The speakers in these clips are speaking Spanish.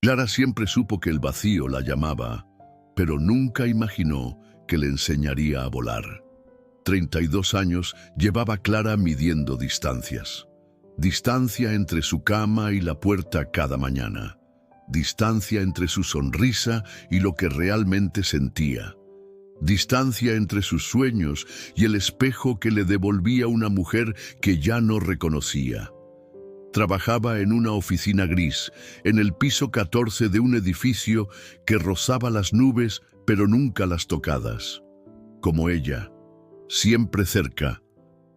Clara siempre supo que el vacío la llamaba, pero nunca imaginó que le enseñaría a volar. 32 años llevaba Clara midiendo distancias. Distancia entre su cama y la puerta cada mañana. Distancia entre su sonrisa y lo que realmente sentía. Distancia entre sus sueños y el espejo que le devolvía una mujer que ya no reconocía. Trabajaba en una oficina gris, en el piso 14 de un edificio que rozaba las nubes, pero nunca las tocadas. Como ella, siempre cerca,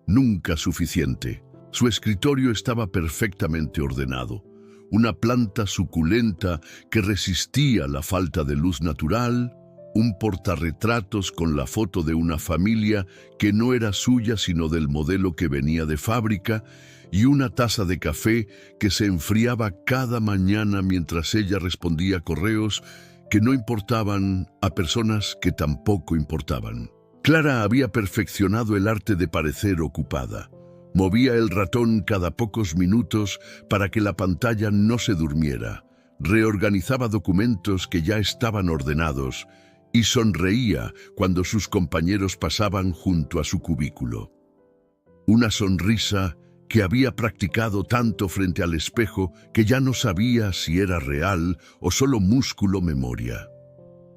nunca suficiente. Su escritorio estaba perfectamente ordenado. Una planta suculenta que resistía la falta de luz natural, un portarretratos con la foto de una familia que no era suya sino del modelo que venía de fábrica, y una taza de café que se enfriaba cada mañana mientras ella respondía correos que no importaban a personas que tampoco importaban. Clara había perfeccionado el arte de parecer ocupada. Movía el ratón cada pocos minutos para que la pantalla no se durmiera. Reorganizaba documentos que ya estaban ordenados y sonreía cuando sus compañeros pasaban junto a su cubículo. Una sonrisa que había practicado tanto frente al espejo que ya no sabía si era real o solo músculo memoria.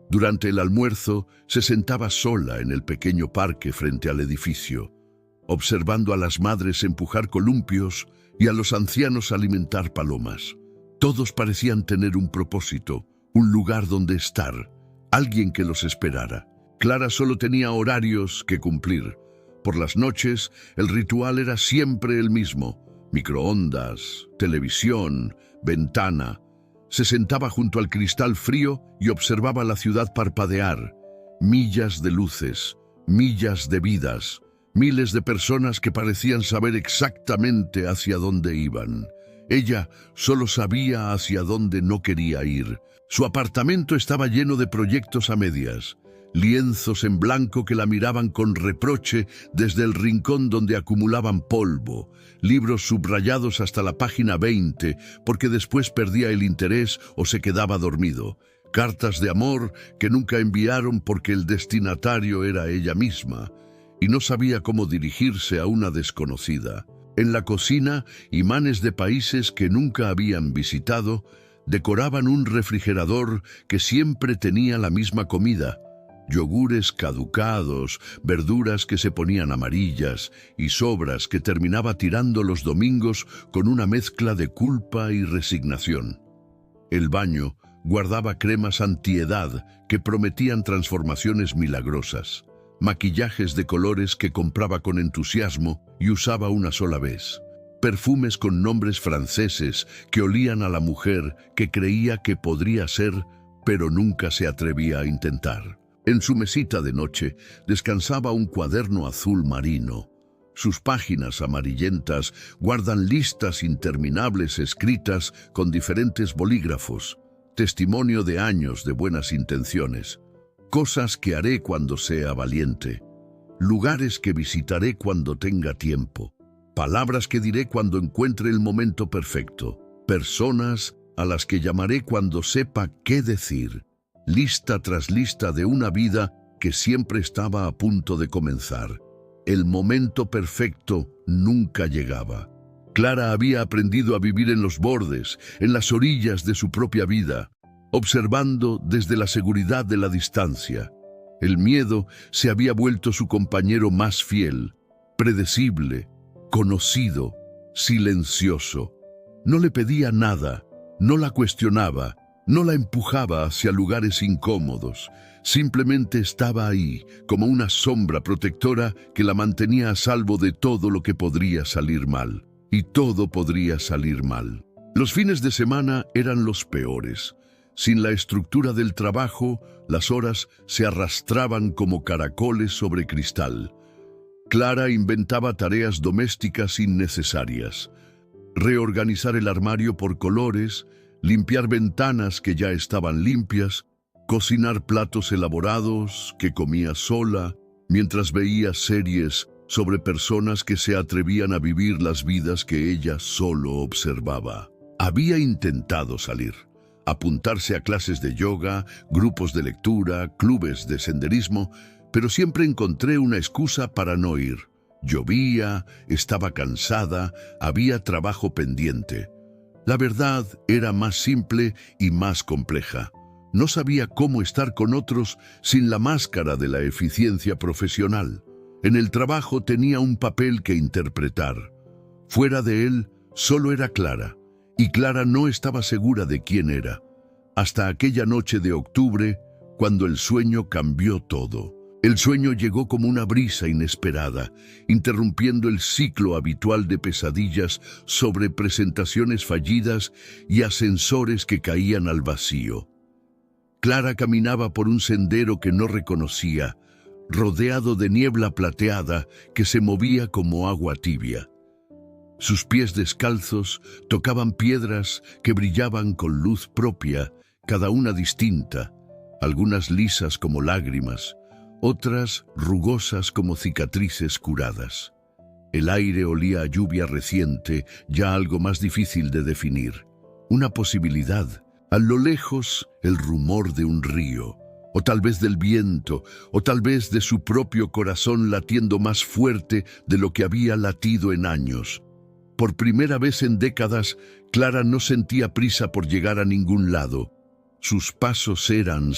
Durante el almuerzo se sentaba sola en el pequeño parque frente al edificio, observando a las madres empujar columpios y a los ancianos alimentar palomas. Todos parecían tener un propósito, un lugar donde estar, alguien que los esperara. Clara solo tenía horarios que cumplir. Por las noches, el ritual era siempre el mismo: microondas, televisión, ventana. Se sentaba junto al cristal frío y observaba la ciudad parpadear. Millas de luces, millas de vidas, miles de personas que parecían saber exactamente hacia dónde iban. Ella solo sabía hacia dónde no quería ir. Su apartamento estaba lleno de proyectos a medias, lienzos en blanco que la miraban con reproche desde el rincón donde acumulaban polvo, libros subrayados hasta la página 20 porque después perdía el interés o se quedaba dormido, cartas de amor que nunca enviaron porque el destinatario era ella misma y no sabía cómo dirigirse a una desconocida. En la cocina, imanes de países que nunca habían visitado decoraban un refrigerador que siempre tenía la misma comida: yogures caducados, verduras que se ponían amarillas y sobras que terminaba tirando los domingos con una mezcla de culpa y resignación. El baño guardaba cremas antiedad que prometían transformaciones milagrosas, maquillajes de colores que compraba con entusiasmo y usaba una sola vez, perfumes con nombres franceses que olían a la mujer que creía que podría ser, pero nunca se atrevía a intentar. En su mesita de noche descansaba un cuaderno azul marino. Sus páginas amarillentas guardan listas interminables escritas con diferentes bolígrafos, testimonio de años de buenas intenciones. Cosas que haré cuando sea valiente, lugares que visitaré cuando tenga tiempo, palabras que diré cuando encuentre el momento perfecto, personas a las que llamaré cuando sepa qué decir. Lista tras lista de una vida que siempre estaba a punto de comenzar. El momento perfecto nunca llegaba. Clara había aprendido a vivir en los bordes, en las orillas de su propia vida, observando desde la seguridad de la distancia. El miedo se había vuelto su compañero más fiel, predecible, conocido, silencioso. No le pedía nada, no la cuestionaba, no la empujaba hacia lugares incómodos. Simplemente estaba ahí, como una sombra protectora que la mantenía a salvo de todo lo que podría salir mal. Y todo podría salir mal. Los fines de semana eran los peores. Sin la estructura del trabajo, las horas se arrastraban como caracoles sobre cristal. Clara inventaba tareas domésticas innecesarias: reorganizar el armario por colores, limpiar ventanas que ya estaban limpias, cocinar platos elaborados que comía sola, mientras veía series sobre personas que se atrevían a vivir las vidas que ella solo observaba. Había intentado salir. apuntarse a clases de yoga, grupos de lectura, clubes de senderismo, pero siempre encontré una excusa para no ir. Llovía, estaba cansada, había trabajo pendiente. La verdad era más simple y más compleja. No sabía cómo estar con otros sin la máscara de la eficiencia profesional. En el trabajo tenía un papel que interpretar. Fuera de él, solo era Clara, y Clara no estaba segura de quién era, hasta aquella noche de octubre, cuando el sueño cambió todo. El sueño llegó como una brisa inesperada, interrumpiendo el ciclo habitual de pesadillas sobre presentaciones fallidas y ascensores que caían al vacío. Clara caminaba por un sendero que no reconocía, rodeado de niebla plateada que se movía como agua tibia. Sus pies descalzos tocaban piedras que brillaban con luz propia, cada una distinta, algunas lisas como lágrimas, otras rugosas como cicatrices curadas. El aire olía a lluvia reciente, ya algo más difícil de definir. Una posibilidad. A lo lejos, el rumor de un río, o tal vez del viento, o tal vez de su propio corazón latiendo más fuerte de lo que había latido en años. Por primera vez en décadas, Clara no sentía prisa por llegar a ningún lado. Sus pasos eran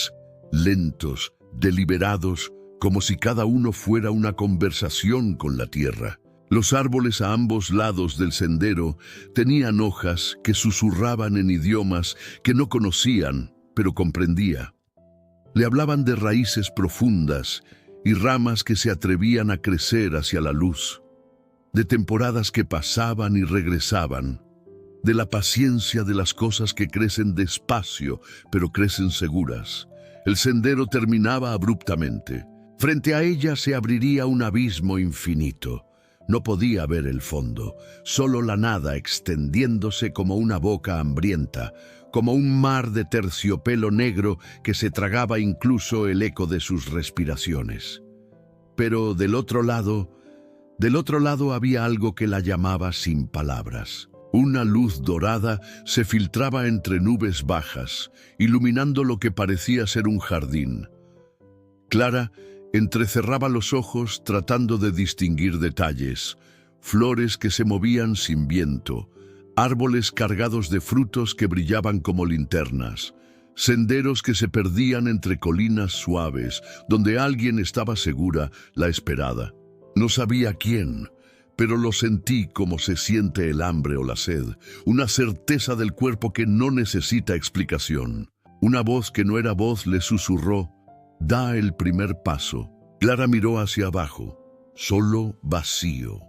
lentos, deliberados, como si cada uno fuera una conversación con la tierra. Los árboles a ambos lados del sendero tenían hojas que susurraban en idiomas que no conocían, pero comprendía. Le hablaban de raíces profundas y ramas que se atrevían a crecer hacia la luz, de temporadas que pasaban y regresaban, de la paciencia de las cosas que crecen despacio, pero crecen seguras. El sendero terminaba abruptamente. Frente a ella se abriría un abismo infinito. No podía ver el fondo, solo la nada extendiéndose como una boca hambrienta, como un mar de terciopelo negro que se tragaba incluso el eco de sus respiraciones. Pero del otro lado había algo que la llamaba sin palabras. Una luz dorada se filtraba entre nubes bajas, iluminando lo que parecía ser un jardín. Clara entrecerraba los ojos tratando de distinguir detalles, flores que se movían sin viento, árboles cargados de frutos que brillaban como linternas, senderos que se perdían entre colinas suaves, donde alguien estaba segura la esperada. No sabía quién, pero lo sentí como se siente el hambre o la sed, una certeza del cuerpo que no necesita explicación. Una voz que no era voz le susurró: «Da el primer paso». Clara miró hacia abajo, solo vacío.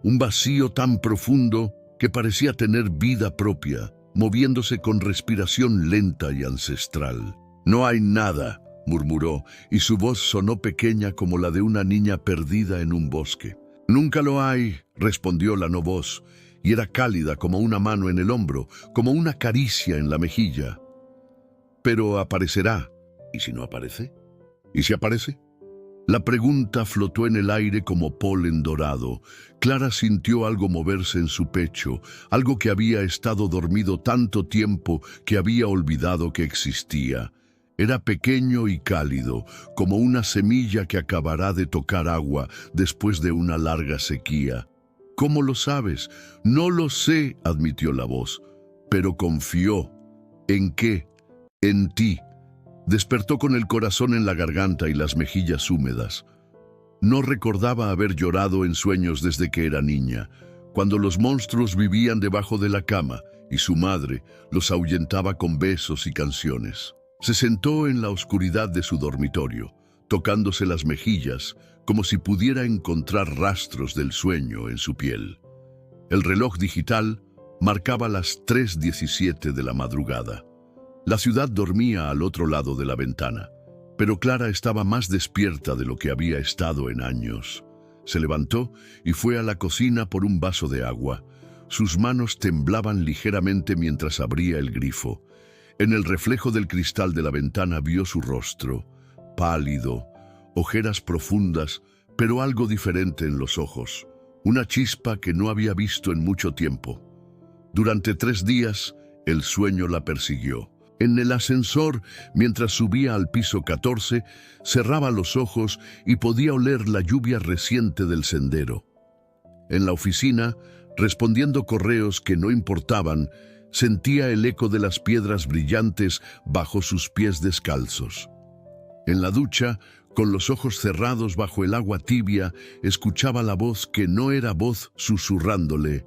Un vacío tan profundo que parecía tener vida propia, moviéndose con respiración lenta y ancestral. «No hay nada», murmuró, y su voz sonó pequeña como la de una niña perdida en un bosque. «Nunca lo hay», respondió la no voz, y era cálida como una mano en el hombro, como una caricia en la mejilla. «Pero aparecerá». ¿Y si no aparece? ¿Y si aparece? La pregunta flotó en el aire como polen dorado. Clara sintió algo moverse en su pecho, algo que había estado dormido tanto tiempo que había olvidado que existía. Era pequeño y cálido, como una semilla que acabará de tocar agua después de una larga sequía. «¿Cómo lo sabes?» «No lo sé», admitió la voz, pero confió. «¿En qué?» «En ti». Despertó con el corazón en la garganta y las mejillas húmedas. No recordaba haber llorado en sueños desde que era niña, cuando los monstruos vivían debajo de la cama y su madre los ahuyentaba con besos y canciones. Se sentó en la oscuridad de su dormitorio, tocándose las mejillas, como si pudiera encontrar rastros del sueño en su piel. El reloj digital marcaba las 3:17 de la madrugada. La ciudad dormía al otro lado de la ventana, pero Clara estaba más despierta de lo que había estado en años. Se levantó y fue a la cocina por un vaso de agua. Sus manos temblaban ligeramente mientras abría el grifo. En el reflejo del cristal de la ventana vio su rostro, pálido, ojeras profundas, pero algo diferente en los ojos, una chispa que no había visto en mucho tiempo. Durante 3 días, el sueño la persiguió. En el ascensor, mientras subía al piso 14, cerraba los ojos y podía oler la lluvia reciente del sendero. En la oficina, respondiendo correos que no importaban, sentía el eco de las piedras brillantes bajo sus pies descalzos. En la ducha, con los ojos cerrados bajo el agua tibia, escuchaba la voz que no era voz susurrándole: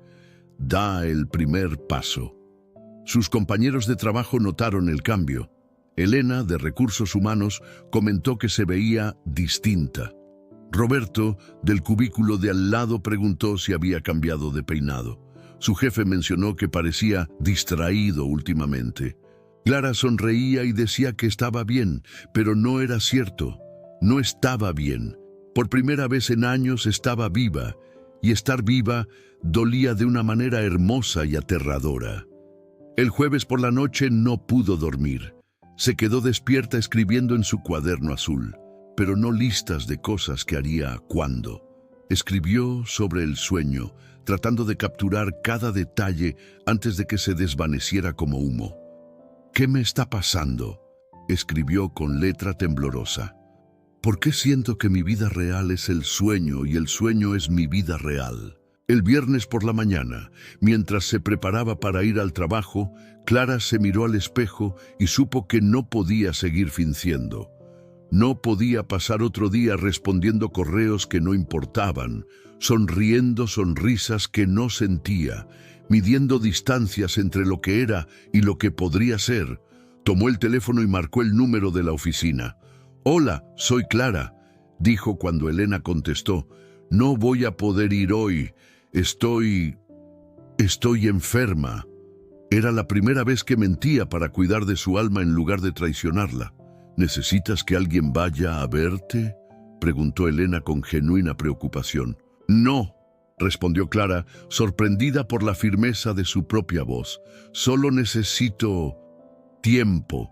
«Da el primer paso». Sus compañeros de trabajo notaron el cambio. Elena, de Recursos Humanos, comentó que se veía distinta. Roberto, del cubículo de al lado, preguntó si había cambiado de peinado. Su jefe mencionó que parecía distraído últimamente. Clara sonreía y decía que estaba bien, pero no era cierto. No estaba bien. Por primera vez en años estaba viva, y estar viva dolía de una manera hermosa y aterradora. El jueves por la noche no pudo dormir. Se quedó despierta escribiendo en su cuaderno azul, pero no listas de cosas que haría cuando. Escribió sobre el sueño, tratando de capturar cada detalle antes de que se desvaneciera como humo. «¿Qué me está pasando?», escribió con letra temblorosa. «¿Por qué siento que mi vida real es el sueño y el sueño es mi vida real?». El viernes por la mañana, mientras se preparaba para ir al trabajo, Clara se miró al espejo y supo que no podía seguir fingiendo. No podía pasar otro día respondiendo correos que no importaban, sonriendo sonrisas que no sentía, midiendo distancias entre lo que era y lo que podría ser. Tomó el teléfono y marcó el número de la oficina. «Hola, soy Clara», dijo cuando Elena contestó. «No voy a poder ir hoy. Estoy enferma». Era la primera vez que mentía para cuidar de su alma en lugar de traicionarla. «¿Necesitas que alguien vaya a verte?», preguntó Elena con genuina preocupación. «No», respondió Clara, sorprendida por la firmeza de su propia voz. «Solo necesito tiempo».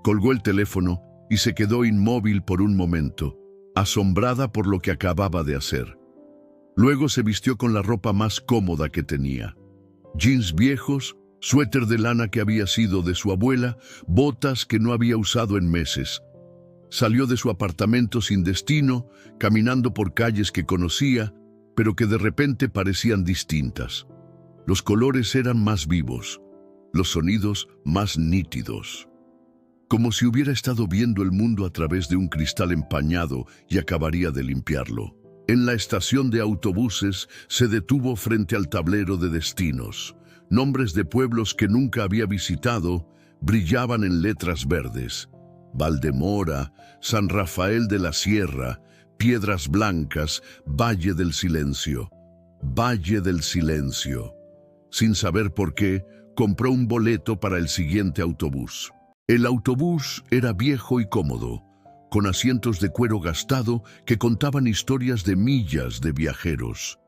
Colgó el teléfono y se quedó inmóvil por un momento, asombrada por lo que acababa de hacer. Luego se vistió con la ropa más cómoda que tenía. Jeans viejos, suéter de lana que había sido de su abuela, botas que no había usado en meses. Salió de su apartamento sin destino, caminando por calles que conocía, pero que de repente parecían distintas. Los colores eran más vivos, los sonidos más nítidos. Como si hubiera estado viendo el mundo a través de un cristal empañado y acabaría de limpiarlo. En la estación de autobuses se detuvo frente al tablero de destinos. Nombres de pueblos que nunca había visitado brillaban en letras verdes. Valdemora, San Rafael de la Sierra, Piedras Blancas, Valle del Silencio. Valle del Silencio. Sin saber por qué, compró un boleto para el siguiente autobús. El autobús era viejo y cómodo, con asientos de cuero gastado que contaban historias de millas de viajeros.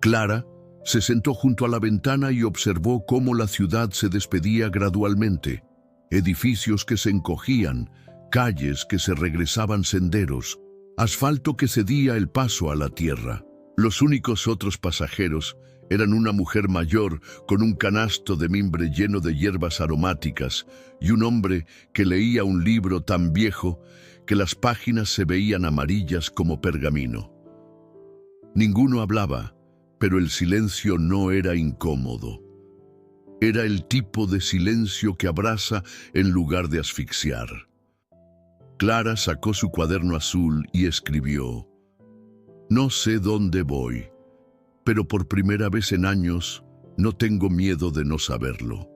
Clara se sentó junto a la ventana y observó cómo la ciudad se despedía gradualmente. Edificios que se encogían, calles que se regresaban senderos, asfalto que cedía el paso a la tierra. Los únicos otros pasajeros eran una mujer mayor con un canasto de mimbre lleno de hierbas aromáticas y un hombre que leía un libro tan viejo que las páginas se veían amarillas como pergamino. Ninguno hablaba, pero el silencio no era incómodo. Era el tipo de silencio que abraza en lugar de asfixiar. Clara sacó su cuaderno azul y escribió: «No sé dónde voy, pero por primera vez en años no tengo miedo de no saberlo».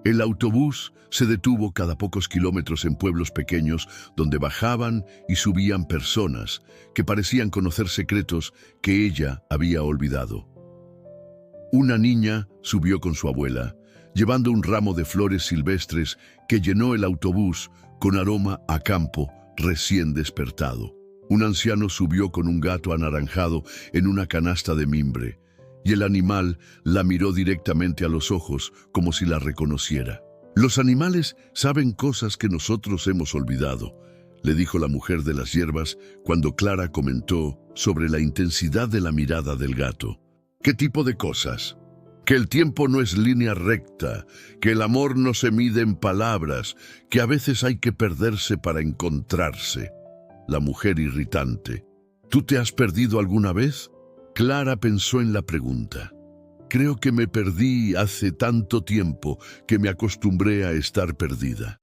El autobús se detuvo cada pocos kilómetros en pueblos pequeños donde bajaban y subían personas que parecían conocer secretos que ella había olvidado. Una niña subió con su abuela, llevando un ramo de flores silvestres que llenó el autobús con aroma a campo recién despertado. Un anciano subió con un gato anaranjado en una canasta de mimbre, y el animal la miró directamente a los ojos como si la reconociera. «Los animales saben cosas que nosotros hemos olvidado», le dijo la mujer de las hierbas cuando Clara comentó sobre la intensidad de la mirada del gato. «¿Qué tipo de cosas?». que el tiempo no es línea recta, que el amor no se mide en palabras, que a veces hay que perderse para encontrarse. La mujer irritante. ¿Tú te has perdido alguna vez? Clara pensó en la pregunta. Creo que me perdí hace tanto tiempo que me acostumbré a estar perdida.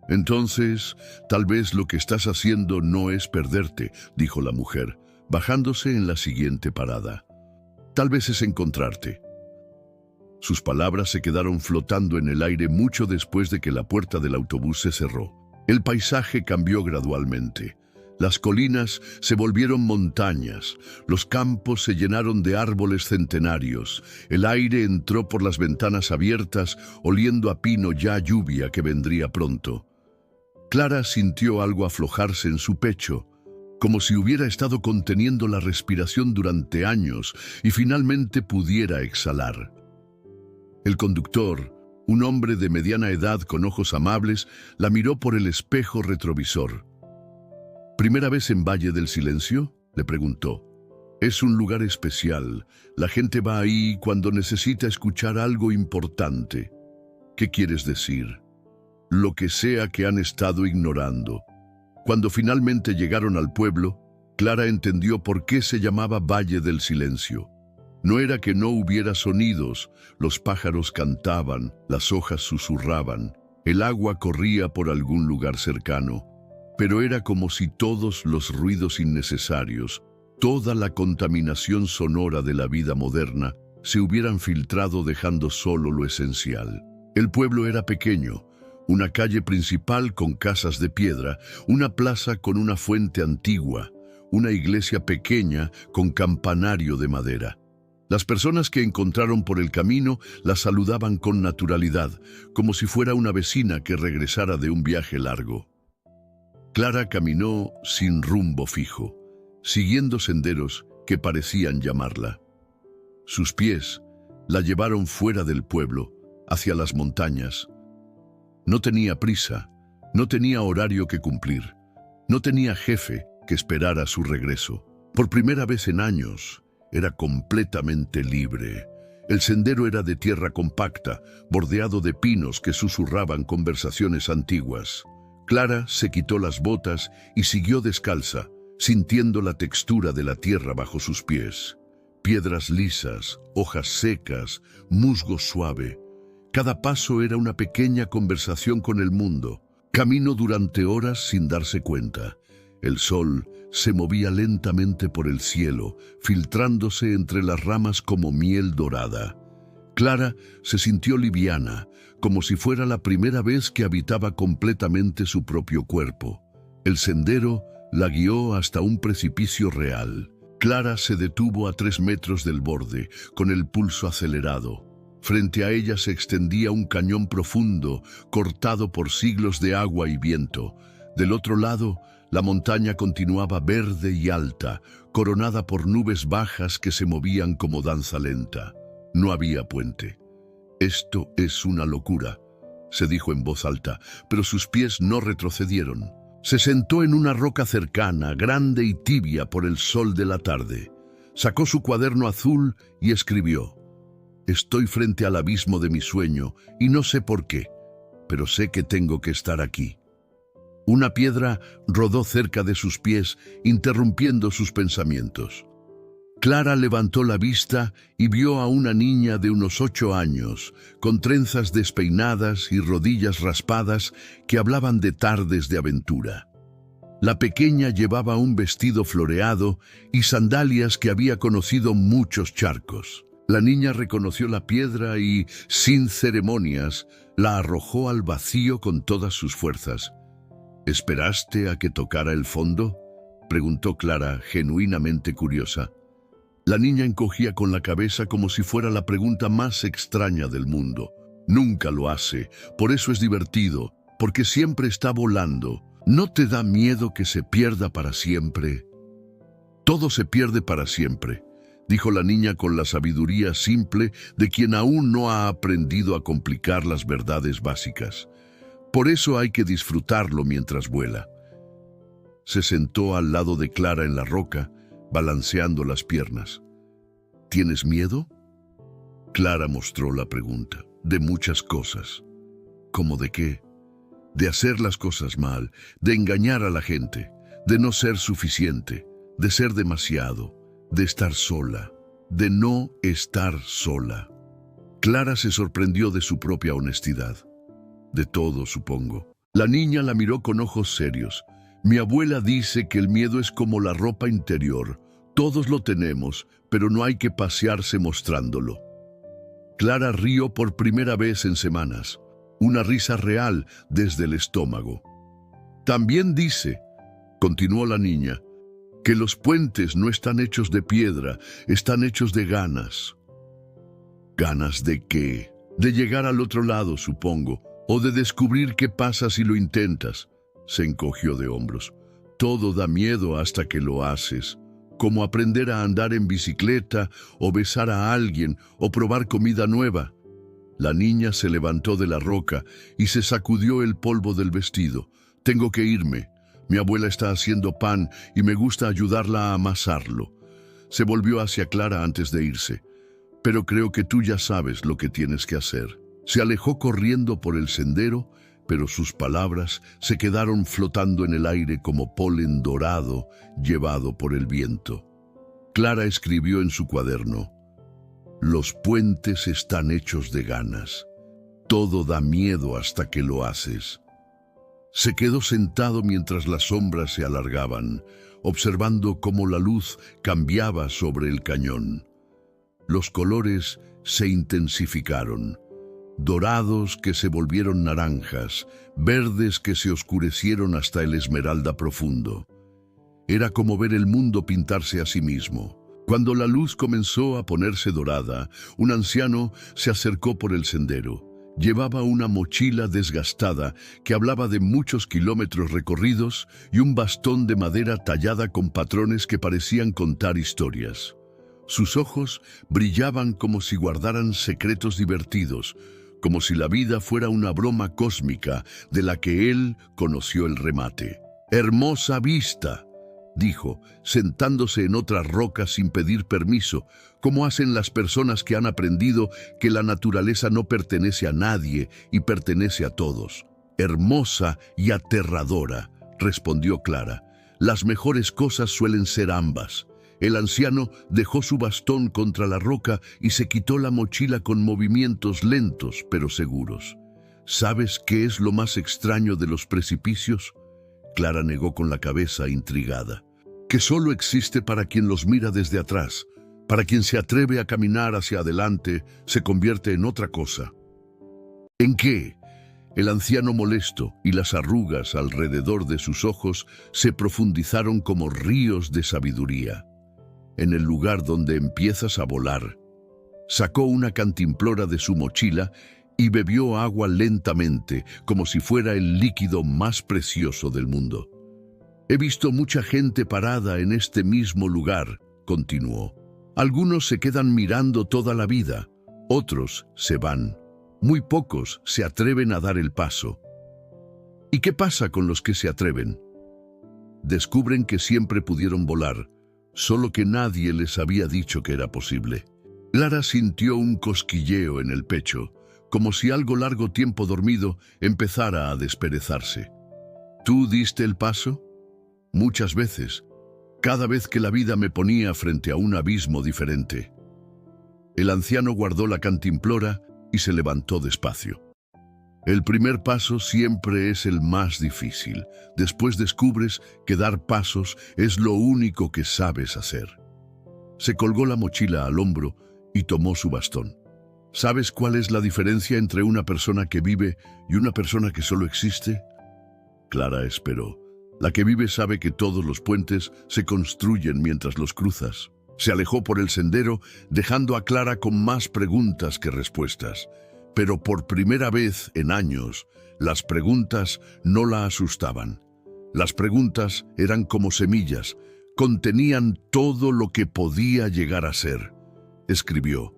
Entonces, tal vez lo que estás haciendo no es perderte, dijo la mujer, bajándose en la siguiente parada. Tal vez es encontrarte. Sus palabras se quedaron flotando en el aire mucho después de que la puerta del autobús se cerró. El paisaje cambió gradualmente. Las colinas se volvieron montañas, los campos se llenaron de árboles centenarios, el aire entró por las ventanas abiertas, oliendo a pino ya a lluvia que vendría pronto. Clara sintió algo aflojarse en su pecho, como si hubiera estado conteniendo la respiración durante años y finalmente pudiera exhalar. El conductor, un hombre de mediana edad con ojos amables, la miró por el espejo retrovisor. ¿Primera vez en Valle del Silencio?, le preguntó. Es un lugar especial. La gente va ahí cuando necesita escuchar algo importante. ¿Qué quieres decir? Lo que sea que han estado ignorando. Cuando finalmente llegaron al pueblo, Clara entendió por qué se llamaba Valle del Silencio. No era que no hubiera sonidos, los pájaros cantaban, las hojas susurraban, el agua corría por algún lugar cercano, pero era como si todos los ruidos innecesarios, toda la contaminación sonora de la vida moderna, se hubieran filtrado dejando solo lo esencial. El pueblo era pequeño, una calle principal con casas de piedra, una plaza con una fuente antigua, una iglesia pequeña con campanario de madera. Las personas que encontraron por el camino la saludaban con naturalidad, como si fuera una vecina que regresara de un viaje largo. Clara caminó sin rumbo fijo, siguiendo senderos que parecían llamarla. Sus pies la llevaron fuera del pueblo, hacia las montañas. No tenía prisa, no tenía horario que cumplir, no tenía jefe que esperara su regreso. Por primera vez en años, era completamente libre. El sendero era de tierra compacta, bordeado de pinos que susurraban conversaciones antiguas. Clara se quitó las botas y siguió descalza, sintiendo la textura de la tierra bajo sus pies. Piedras lisas, hojas secas, musgo suave. Cada paso era una pequeña conversación con el mundo. Caminó durante horas sin darse cuenta. El sol se movía lentamente por el cielo, filtrándose entre las ramas como miel dorada. Clara se sintió liviana, como si fuera la primera vez que habitaba completamente su propio cuerpo. El sendero la guió hasta un precipicio real. Clara se detuvo a 3 metros del borde, con el pulso acelerado. Frente a ella se extendía un cañón profundo, cortado por siglos de agua y viento. Del otro lado, la montaña continuaba verde y alta, coronada por nubes bajas que se movían como danza lenta. No había puente. «Esto es una locura», se dijo en voz alta, pero sus pies no retrocedieron. Se sentó en una roca cercana, grande y tibia por el sol de la tarde. Sacó su cuaderno azul y escribió: «Estoy frente al abismo de mi sueño y no sé por qué, pero sé que tengo que estar aquí». Una piedra rodó cerca de sus pies, interrumpiendo sus pensamientos. Clara levantó la vista y vio a una niña de unos 8 años, con trenzas despeinadas y rodillas raspadas, que hablaban de tardes de aventura. La pequeña llevaba un vestido floreado y sandalias que había conocido muchos charcos. La niña reconoció la piedra y, sin ceremonias, la arrojó al vacío con todas sus fuerzas. «¿Esperaste a que tocara el fondo?», preguntó Clara, genuinamente curiosa. La niña encogía con la cabeza como si fuera la pregunta más extraña del mundo. «Nunca lo hace, por eso es divertido, porque siempre está volando. ¿No te da miedo que se pierda para siempre?». «Todo se pierde para siempre», dijo la niña con la sabiduría simple de quien aún no ha aprendido a complicar las verdades básicas. «Por eso hay que disfrutarlo mientras vuela». Se sentó al lado de Clara en la roca, balanceando las piernas. «¿Tienes miedo?». Clara mostró la pregunta. De muchas cosas. ¿Cómo de qué? De hacer las cosas mal, de engañar a la gente, de no ser suficiente, de ser demasiado, de estar sola, de no estar sola. Clara se sorprendió de su propia honestidad. De todo, supongo. La niña la miró con ojos serios. Mi abuela dice que el miedo es como la ropa interior. Todos lo tenemos, pero no hay que pasearse mostrándolo. Clara rió por primera vez en semanas. Una risa real desde el estómago. También dice, continuó la niña, que los puentes no están hechos de piedra, están hechos de ganas. ¿Ganas de qué? De llegar al otro lado, supongo, o de descubrir qué pasa si lo intentas. Se encogió de hombros. Todo da miedo hasta que lo haces, como aprender a andar en bicicleta, o besar a alguien, o probar comida nueva. La niña se levantó de la roca y se sacudió el polvo del vestido. Tengo que irme. Mi abuela está haciendo pan y me gusta ayudarla a amasarlo. Se volvió hacia Clara antes de irse. Pero creo que tú ya sabes lo que tienes que hacer. Se alejó corriendo por el sendero, pero sus palabras se quedaron flotando en el aire como polen dorado llevado por el viento. Clara escribió en su cuaderno: los puentes están hechos de ganas. Todo da miedo hasta que lo haces. Se quedó sentado mientras las sombras se alargaban, observando cómo la luz cambiaba sobre el cañón. Los colores se intensificaron. Dorados que se volvieron naranjas, verdes que se oscurecieron hasta el esmeralda profundo. Era como ver el mundo pintarse a sí mismo. Cuando la luz comenzó a ponerse dorada, un anciano se acercó por el sendero. Llevaba una mochila desgastada que hablaba de muchos kilómetros recorridos y un bastón de madera tallada con patrones que parecían contar historias. Sus ojos brillaban como si guardaran secretos divertidos, como si la vida fuera una broma cósmica de la que él conoció el remate. «Hermosa vista», dijo, sentándose en otra roca sin pedir permiso, como hacen las personas que han aprendido que la naturaleza no pertenece a nadie y pertenece a todos. «Hermosa y aterradora», respondió Clara. «Las mejores cosas suelen ser ambas». El anciano dejó su bastón contra la roca y se quitó la mochila con movimientos lentos pero seguros. ¿Sabes qué es lo más extraño de los precipicios? Clara negó con la cabeza intrigada. Que solo existe para quien los mira desde atrás. Para quien se atreve a caminar hacia adelante, se convierte en otra cosa. ¿En qué? El anciano molesto y las arrugas alrededor de sus ojos se profundizaron como ríos de sabiduría. En el lugar donde empiezas a volar. Sacó una cantimplora de su mochila y bebió agua lentamente, como si fuera el líquido más precioso del mundo. He visto mucha gente parada en este mismo lugar, continuó. Algunos se quedan mirando toda la vida, otros se van. Muy pocos se atreven a dar el paso. ¿Y qué pasa con los que se atreven? Descubren que siempre pudieron volar, solo que nadie les había dicho que era posible. Clara sintió un cosquilleo en el pecho, como si algo largo tiempo dormido empezara a desperezarse. ¿Tú diste el paso? Muchas veces, cada vez que la vida me ponía frente a un abismo diferente. El anciano guardó la cantimplora y se levantó despacio. El primer paso siempre es el más difícil. Después descubres que dar pasos es lo único que sabes hacer. Se colgó la mochila al hombro y tomó su bastón. ¿Sabes cuál es la diferencia entre una persona que vive y una persona que solo existe? Clara esperó. La que vive sabe que todos los puentes se construyen mientras los cruzas. Se alejó por el sendero, dejando a Clara con más preguntas que respuestas. Pero por primera vez en años, las preguntas no la asustaban. Las preguntas eran como semillas, contenían todo lo que podía llegar a ser. Escribió: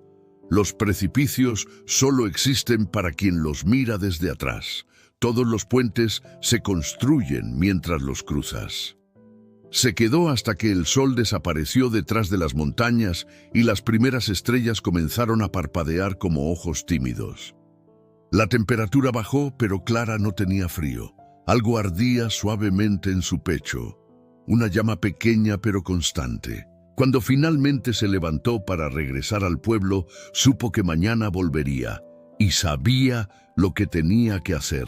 los precipicios solo existen para quien los mira desde atrás. Todos los puentes se construyen mientras los cruzas. Se quedó hasta que el sol desapareció detrás de las montañas y las primeras estrellas comenzaron a parpadear como ojos tímidos. La temperatura bajó, pero Clara no tenía frío. Algo ardía suavemente en su pecho, una llama pequeña pero constante. Cuando finalmente se levantó para regresar al pueblo, supo que mañana volvería y sabía lo que tenía que hacer.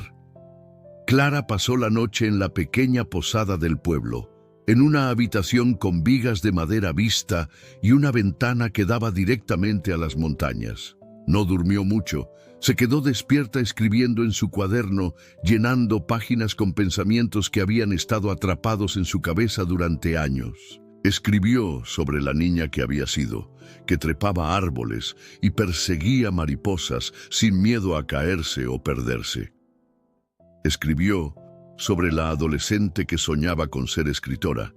Clara pasó la noche en la pequeña posada del pueblo, en una habitación con vigas de madera vista y una ventana que daba directamente a las montañas. No durmió mucho. Se quedó despierta escribiendo en su cuaderno, llenando páginas con pensamientos que habían estado atrapados en su cabeza durante años. Escribió sobre la niña que había sido, que trepaba árboles y perseguía mariposas sin miedo a caerse o perderse. Escribió sobre la adolescente que soñaba con ser escritora,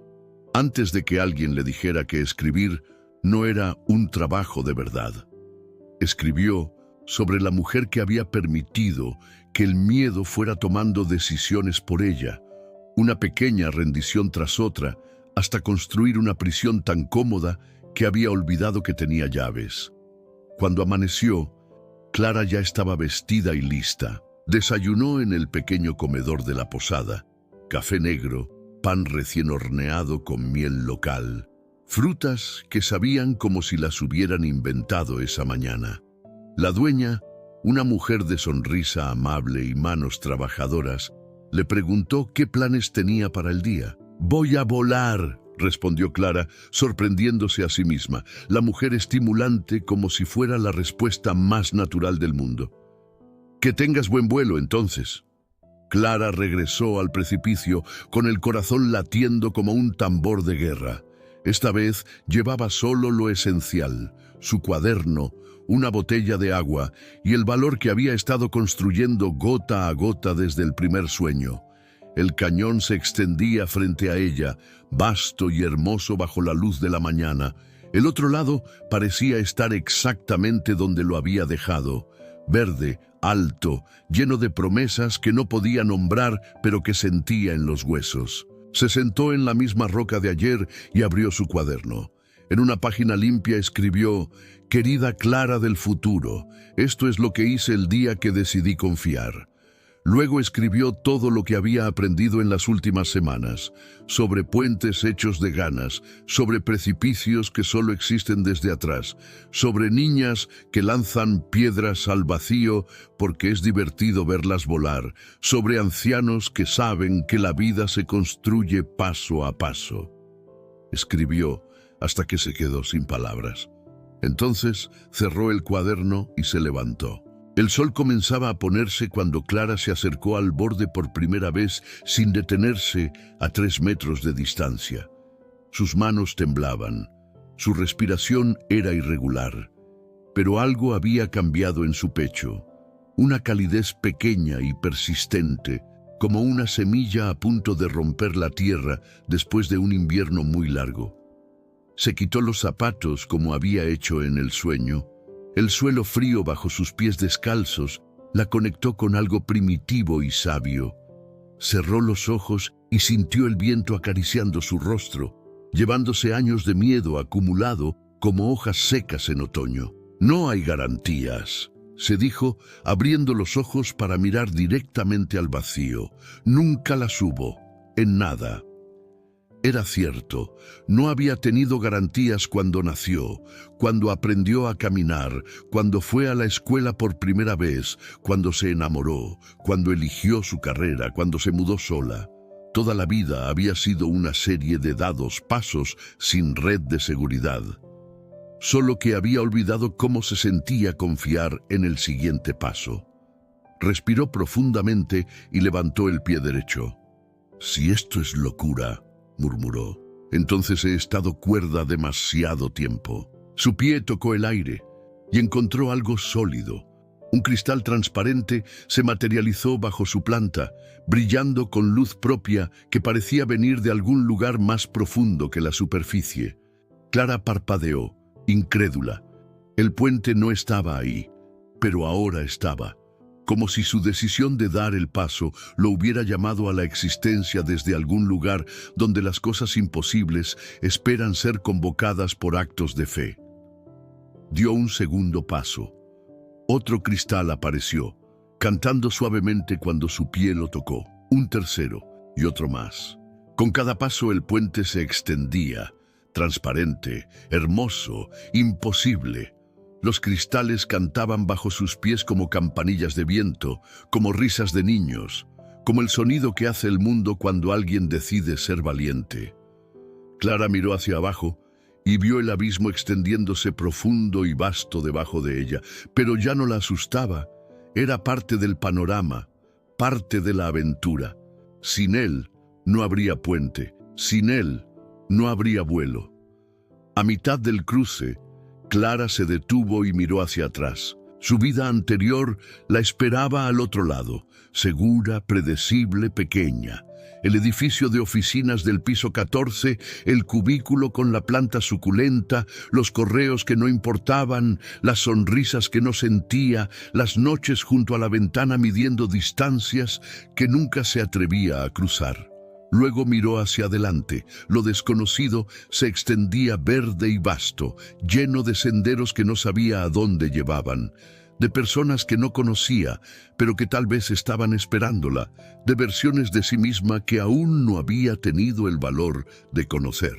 antes de que alguien le dijera que escribir no era un trabajo de verdad. Escribió sobre la mujer que había permitido que el miedo fuera tomando decisiones por ella, una pequeña rendición tras otra, hasta construir una prisión tan cómoda que había olvidado que tenía llaves. Cuando amaneció, Clara ya estaba vestida y lista. Desayunó en el pequeño comedor de la posada, café negro, pan recién horneado con miel local, frutas que sabían como si las hubieran inventado esa mañana. La dueña, una mujer de sonrisa amable y manos trabajadoras, le preguntó qué planes tenía para el día. «Voy a volar», respondió Clara, sorprendiéndose a sí misma, la mujer estimulante como si fuera la respuesta más natural del mundo. «Que tengas buen vuelo, entonces». Clara regresó al precipicio con el corazón latiendo como un tambor de guerra. Esta vez llevaba solo lo esencial, su cuaderno, una botella de agua y el valor que había estado construyendo gota a gota desde el primer sueño. El cañón se extendía frente a ella, vasto y hermoso bajo la luz de la mañana. El otro lado parecía estar exactamente donde lo había dejado, verde, alto, lleno de promesas que no podía nombrar, pero que sentía en los huesos. Se sentó en la misma roca de ayer y abrió su cuaderno. En una página limpia escribió: «Querida Clara del futuro, esto es lo que hice el día que decidí confiar». Luego escribió todo lo que había aprendido en las últimas semanas, sobre puentes hechos de ganas, sobre precipicios que solo existen desde atrás, sobre niñas que lanzan piedras al vacío porque es divertido verlas volar, sobre ancianos que saben que la vida se construye paso a paso. Escribió hasta que se quedó sin palabras. Entonces cerró el cuaderno y se levantó. El sol comenzaba a ponerse cuando Clara se acercó al borde por primera vez sin detenerse a 3 metros de distancia. Sus manos temblaban, su respiración era irregular, pero algo había cambiado en su pecho, una calidez pequeña y persistente, como una semilla a punto de romper la tierra después de un invierno muy largo. Se quitó los zapatos como había hecho en el sueño. El suelo frío bajo sus pies descalzos la conectó con algo primitivo y sabio. Cerró los ojos y sintió el viento acariciando su rostro, llevándose años de miedo acumulado como hojas secas en otoño. «No hay garantías», se dijo, abriendo los ojos para mirar directamente al vacío. «Nunca las hubo, en nada». Era cierto, no había tenido garantías cuando nació, cuando aprendió a caminar, cuando fue a la escuela por primera vez, cuando se enamoró, cuando eligió su carrera, cuando se mudó sola. Toda la vida había sido una serie de dados pasos sin red de seguridad. Solo que había olvidado cómo se sentía confiar en el siguiente paso. Respiró profundamente y levantó el pie derecho. «Si esto es locura», murmuró, «entonces he estado cuerda demasiado tiempo». Su pie tocó el aire y encontró algo sólido. Un cristal transparente se materializó bajo su planta, brillando con luz propia que parecía venir de algún lugar más profundo que la superficie. Clara parpadeó, incrédula. El puente no estaba ahí, pero ahora estaba. como si su decisión de dar el paso lo hubiera llamado a la existencia desde algún lugar donde las cosas imposibles esperan ser convocadas por actos de fe. Dio un segundo paso. Otro cristal apareció, cantando suavemente cuando su pie lo tocó. Un tercero y otro más. Con cada paso el puente se extendía, transparente, hermoso, imposible. Los cristales cantaban bajo sus pies como campanillas de viento, como risas de niños, como el sonido que hace el mundo cuando alguien decide ser valiente. Clara miró hacia abajo y vio el abismo extendiéndose profundo y vasto debajo de ella, pero ya no la asustaba. Era parte del panorama, parte de la aventura. Sin él no habría puente, sin él no habría vuelo. A mitad del cruce, Clara se detuvo y miró hacia atrás. Su vida anterior la esperaba al otro lado, segura, predecible, pequeña. El edificio de oficinas del piso 14, el cubículo con la planta suculenta, los correos que no importaban, las sonrisas que no sentía, las noches junto a la ventana midiendo distancias que nunca se atrevía a cruzar. Luego miró hacia adelante. Lo desconocido se extendía verde y vasto, lleno de senderos que no sabía a dónde llevaban, de personas que no conocía, pero que tal vez estaban esperándola, de versiones de sí misma que aún no había tenido el valor de conocer.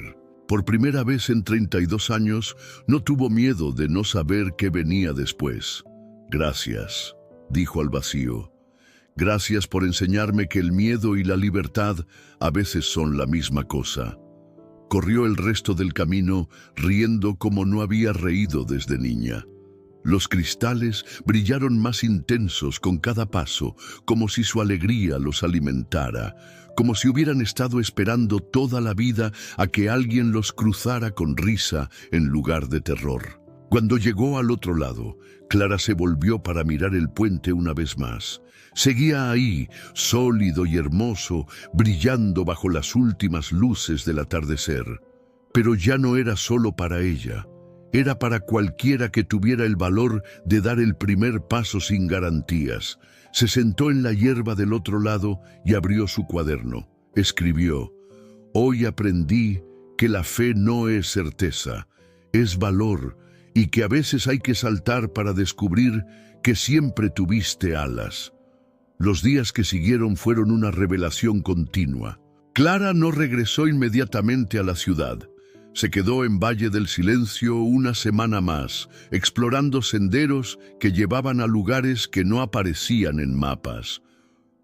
Por primera vez en 32 años, no tuvo miedo de no saber qué venía después. «Gracias», dijo al vacío. «Gracias por enseñarme que el miedo y la libertad a veces son la misma cosa». Corrió el resto del camino riendo como no había reído desde niña. Los cristales brillaron más intensos con cada paso, como si su alegría los alimentara, como si hubieran estado esperando toda la vida a que alguien los cruzara con risa en lugar de terror. Cuando llegó al otro lado, Clara se volvió para mirar el puente una vez más. Seguía ahí, sólido y hermoso, brillando bajo las últimas luces del atardecer. Pero ya no era solo para ella. Era para cualquiera que tuviera el valor de dar el primer paso sin garantías. Se sentó en la hierba del otro lado y abrió su cuaderno. Escribió: «Hoy aprendí que la fe no es certeza, es valor, y que a veces hay que saltar para descubrir que siempre tuviste alas». Los días que siguieron fueron una revelación continua. Clara no regresó inmediatamente a la ciudad. Se quedó en Valle del Silencio una semana más, explorando senderos que llevaban a lugares que no aparecían en mapas.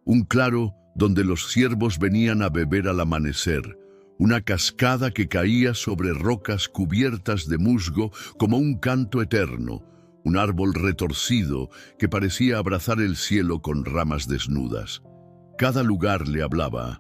Un claro donde los ciervos venían a beber al amanecer, una cascada que caía sobre rocas cubiertas de musgo como un canto eterno, un árbol retorcido que parecía abrazar el cielo con ramas desnudas. Cada lugar le hablaba,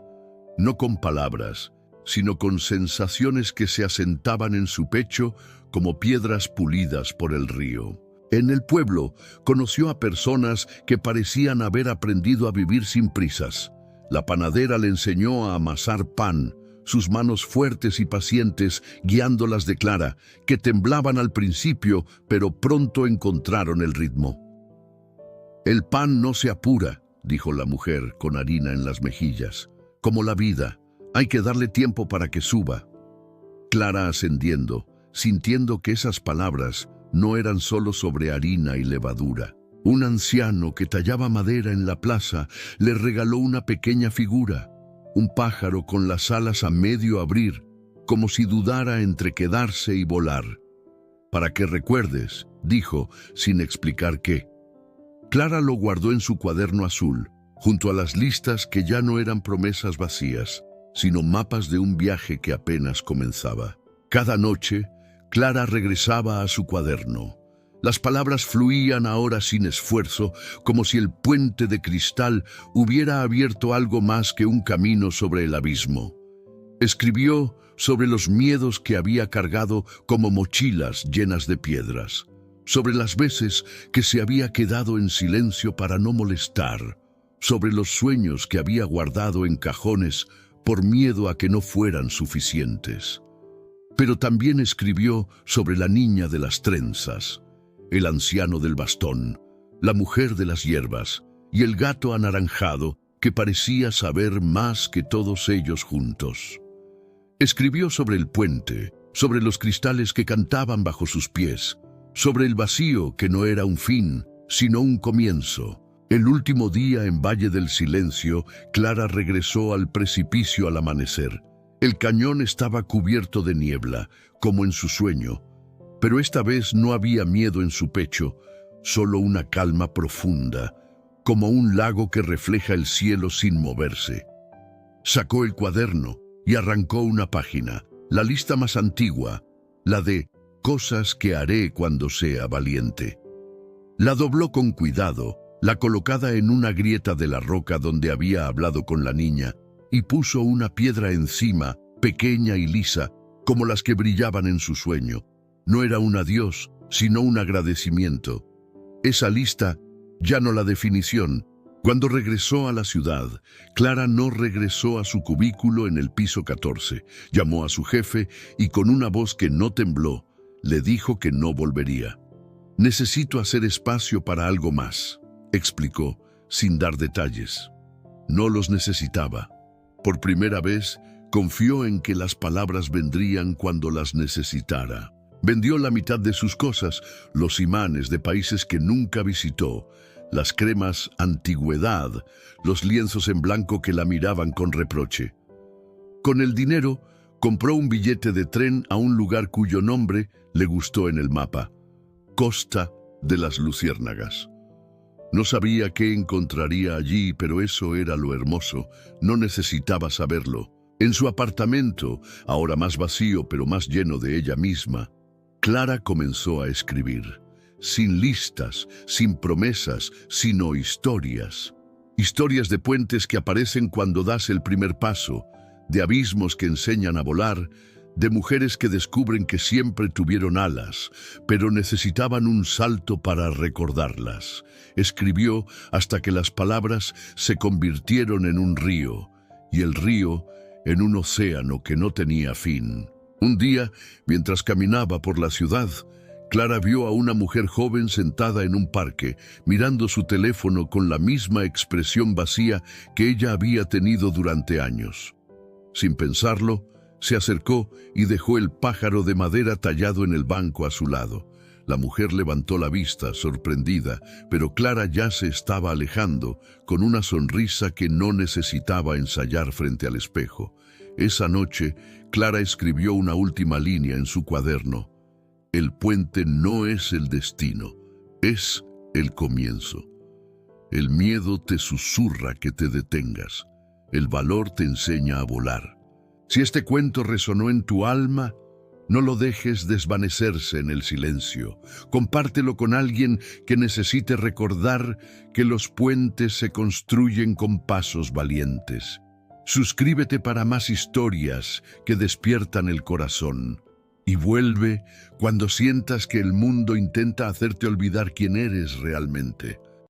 no con palabras, sino con sensaciones que se asentaban en su pecho como piedras pulidas por el río. En el pueblo conoció a personas que parecían haber aprendido a vivir sin prisas. La panadera le enseñó a amasar pan, sus manos fuertes y pacientes guiándolas de Clara, que temblaban al principio, pero pronto encontraron el ritmo. «El pan no se apura», dijo la mujer con harina en las mejillas. «Como la vida, hay que darle tiempo para que suba». Clara ascendiendo, sintiendo que esas palabras no eran solo sobre harina y levadura. Un anciano que tallaba madera en la plaza le regaló una pequeña figura, un pájaro con las alas a medio abrir, como si dudara entre quedarse y volar. «Para que recuerdes», dijo, sin explicar qué. Clara lo guardó en su cuaderno azul, junto a las listas que ya no eran promesas vacías, sino mapas de un viaje que apenas comenzaba. Cada noche, Clara regresaba a su cuaderno. Las palabras fluían ahora sin esfuerzo, como si el puente de cristal hubiera abierto algo más que un camino sobre el abismo. Escribió sobre los miedos que había cargado como mochilas llenas de piedras, sobre las veces que se había quedado en silencio para no molestar, sobre los sueños que había guardado en cajones por miedo a que no fueran suficientes. Pero también escribió sobre la niña de las trenzas, el anciano del bastón, la mujer de las hierbas, y el gato anaranjado, que parecía saber más que todos ellos juntos. Escribió sobre el puente, sobre los cristales que cantaban bajo sus pies, sobre el vacío que no era un fin, sino un comienzo. El último día en Valle del Silencio, Clara regresó al precipicio al amanecer. El cañón estaba cubierto de niebla, como en su sueño, pero esta vez no había miedo en su pecho, solo una calma profunda, como un lago que refleja el cielo sin moverse. Sacó el cuaderno y arrancó una página, la lista más antigua, la de cosas que haré cuando sea valiente. La dobló con cuidado, la colocada en una grieta de la roca donde había hablado con la niña, y puso una piedra encima, pequeña y lisa, como las que brillaban en su sueño. No era un adiós, sino un agradecimiento. Esa lista, ya no la definición. Cuando regresó a la ciudad, Clara no regresó a su cubículo en el piso 14. Llamó a su jefe y con una voz que no tembló, le dijo que no volvería. «Necesito hacer espacio para algo más», explicó, sin dar detalles. No los necesitaba. Por primera vez, confió en que las palabras vendrían cuando las necesitara. Vendió la mitad de sus cosas, los imanes de países que nunca visitó, las cremas antigüedad, los lienzos en blanco que la miraban con reproche. Con el dinero, compró un billete de tren a un lugar cuyo nombre le gustó en el mapa: Costa de las Luciérnagas. No sabía qué encontraría allí, pero eso era lo hermoso. No necesitaba saberlo. En su apartamento, ahora más vacío pero más lleno de ella misma, Clara comenzó a escribir. Sin listas, sin promesas, sino historias. Historias de puentes que aparecen cuando das el primer paso, de abismos que enseñan a volar, de mujeres que descubren que siempre tuvieron alas, pero necesitaban un salto para recordarlas. Escribió hasta que las palabras se convirtieron en un río, y el río en un océano que no tenía fin. Un día, mientras caminaba por la ciudad, Clara vio a una mujer joven sentada en un parque, mirando su teléfono con la misma expresión vacía que ella había tenido durante años. Sin pensarlo, se acercó y dejó el pájaro de madera tallado en el banco a su lado. La mujer levantó la vista, sorprendida, pero Clara ya se estaba alejando, con una sonrisa que no necesitaba ensayar frente al espejo. Esa noche, Clara escribió una última línea en su cuaderno. El puente no es el destino, es el comienzo. El miedo te susurra que te detengas. El valor te enseña a volar. Si este cuento resonó en tu alma, no lo dejes desvanecerse en el silencio. Compártelo con alguien que necesite recordar que los puentes se construyen con pasos valientes. Suscríbete para más historias que despiertan el corazón. Y vuelve cuando sientas que el mundo intenta hacerte olvidar quién eres realmente.